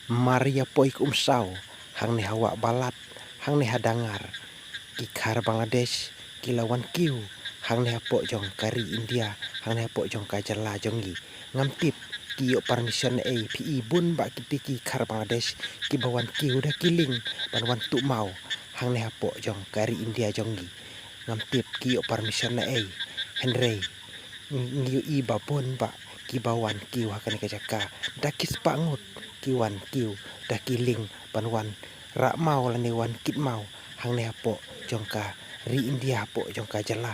Maria poik umsau, hang ne hawa balat, hang ne hadangar, kikar Bangladesh, kilawan kiu, hang ne hapo jong kari India, hang ne hapo jong kajala jongi, ngam tip, kiyo permission pi bun ba kiti kikar Bangladesh, kibawan kiu dah kiling, banwan tu mau, hang ne hapo jong kari India jongi, ngam tip kiyo permission Henry, ngiyo iba bun ba, kibawan kiu hakan kajaka, dakis pangut, kiwan kiu dah kiling banwan rak mau lanewan kit mau hang ne hapo jongka ri India hapo jongka jala